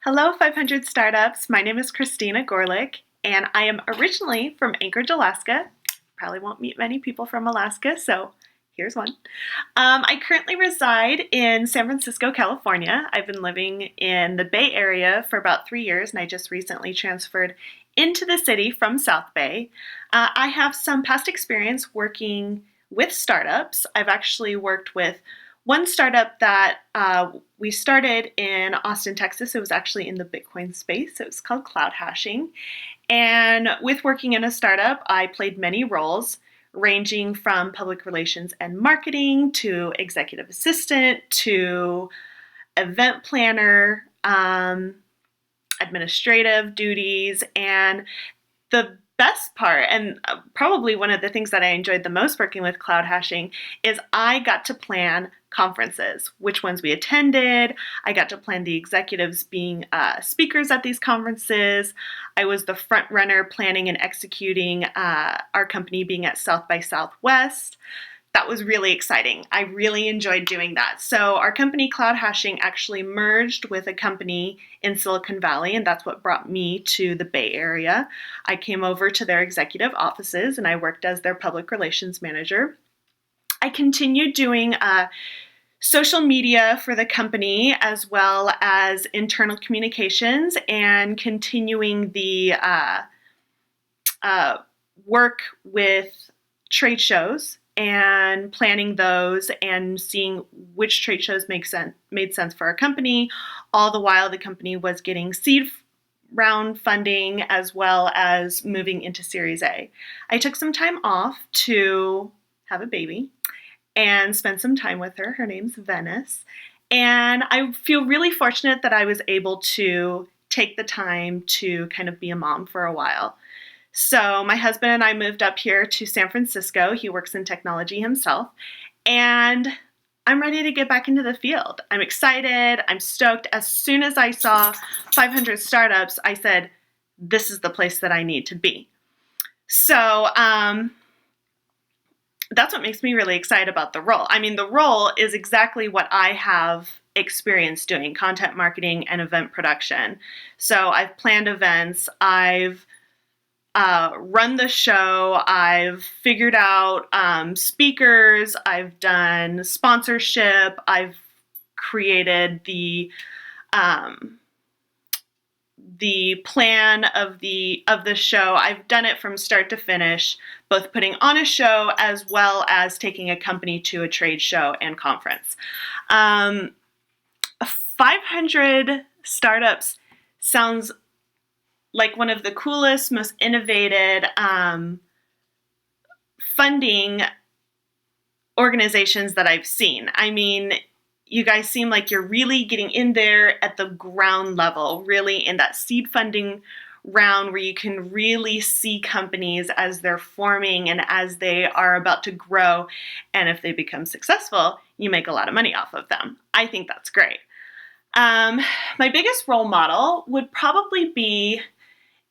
Hello, 500 Startups. My name is Christina Gorlick, and I am originally from Anchorage, Alaska. Probably won't meet many people from Alaska, so here's one. I currently reside in San Francisco, California. I've been living in the Bay Area for about 3 years, and I just recently transferred into the city from South Bay. I have some past experience working with startups. I've actually worked with one startup that we started in Austin, Texas. It was actually in the Bitcoin space. It was called Cloud Hashing. And with working in a startup, I played many roles, ranging from public relations and marketing to executive assistant to event planner, administrative duties, and the best part, and probably one of the things that I enjoyed the most working with Cloud Hashing, is I got to plan conferences, which ones we attended. I got to plan the executives being speakers at these conferences. I was the front runner planning and executing our company being at South by Southwest. That was really exciting. I really enjoyed doing that. So our company, Cloud Hashing, actually merged with a company in Silicon Valley, and that's what brought me to the Bay Area. I came over to their executive offices, and I worked as their public relations manager. I continued doing social media for the company, as well as internal communications, and continuing the work with trade shows and planning those and seeing which trade shows made sense for our company. All the while, the company was getting seed round funding as well as moving into Series A. I took some time off to have a baby and spend some time with her. Her name's Venice. And I feel really fortunate that I was able to take the time to kind of be a mom for a while. So my husband and I moved up here to San Francisco. He works in technology himself. And I'm ready to get back into the field. I'm excited. I'm stoked. As soon as I saw 500 Startups, I said, this is the place that I need to be. So that's what makes me really excited about the role. I mean, the role is exactly what I have experience doing, content marketing and event production. So I've planned events. I've run the show. I've figured out speakers. I've done sponsorship. I've created the plan of the show. I've done it from start to finish, both putting on a show as well as taking a company to a trade show and conference. 500 Startups sounds like one of the coolest, most innovative funding organizations that I've seen. I mean, you guys seem like you're really getting in there at the ground level, really in that seed funding round where you can really see companies as they're forming and as they are about to grow. And if they become successful, you make a lot of money off of them. I think that's great. My biggest role model would probably be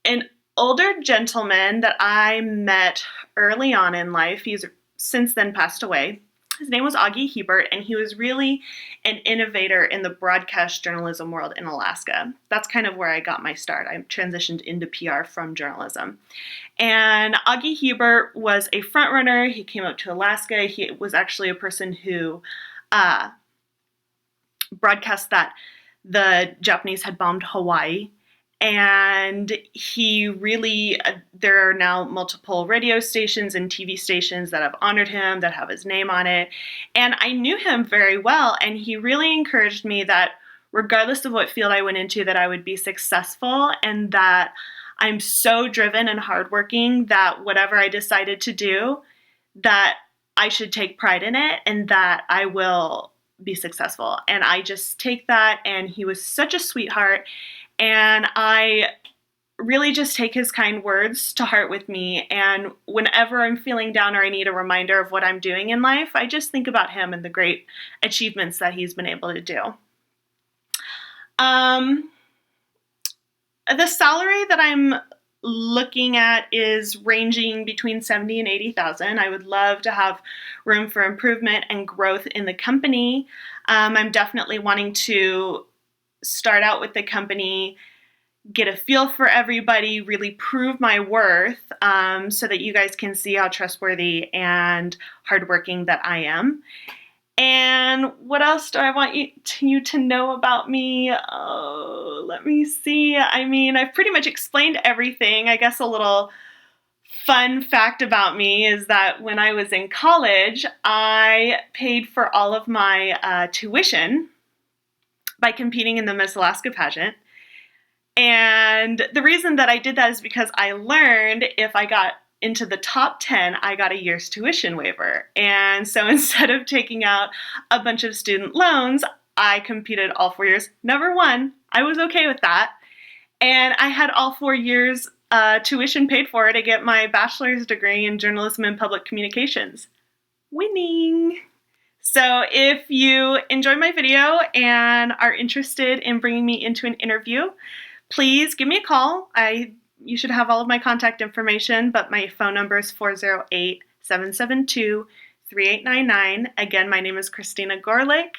an older gentleman that I met early on in life. He's since then passed away. His name was Augie Hebert, and he was really an innovator in the broadcast journalism world in Alaska. That's kind of where I got my start. I transitioned into PR from journalism. And Augie Hebert was a front runner. He came up to Alaska. He was actually a person who broadcast that the Japanese had bombed Hawaii. And he really, there are now multiple radio stations and TV stations that have honored him, that have his name on it. And I knew him very well, and he really encouraged me that regardless of what field I went into, that I would be successful, and that I'm so driven and hardworking that whatever I decided to do, that I should take pride in it and that I will be successful. And I just take that, and he was such a sweetheart. And I really just take his kind words to heart with me. And whenever I'm feeling down or I need a reminder of what I'm doing in life, I just think about him and the great achievements that he's been able to do. The salary that I'm looking at is ranging between 70 and 80,000. I would love to have room for improvement and growth in the company. I'm definitely wanting to start out with the company, get a feel for everybody, really prove my worth, so that you guys can see how trustworthy and hardworking that I am. And what else do I want you to know about me? Oh, let me see. I mean, I've pretty much explained everything. I guess a little fun fact about me is that when I was in college, I paid for all of my tuition by competing in the Miss Alaska pageant. And the reason that I did that is because I learned if I got into the top 10, I got a year's tuition waiver. And so instead of taking out a bunch of student loans, I competed all 4 years. Never won. I was okay with that. And I had all 4 years tuition paid for to get my bachelor's degree in journalism and public communications. Winning! So if you enjoyed my video and are interested in bringing me into an interview, please give me a call. You should have all of my contact information, but my phone number is 408-772-3899. Again, my name is Christina Gorlick,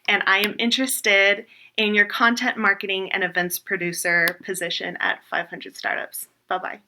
and I am interested in your content marketing and events producer position at 500 Startups. Bye-bye.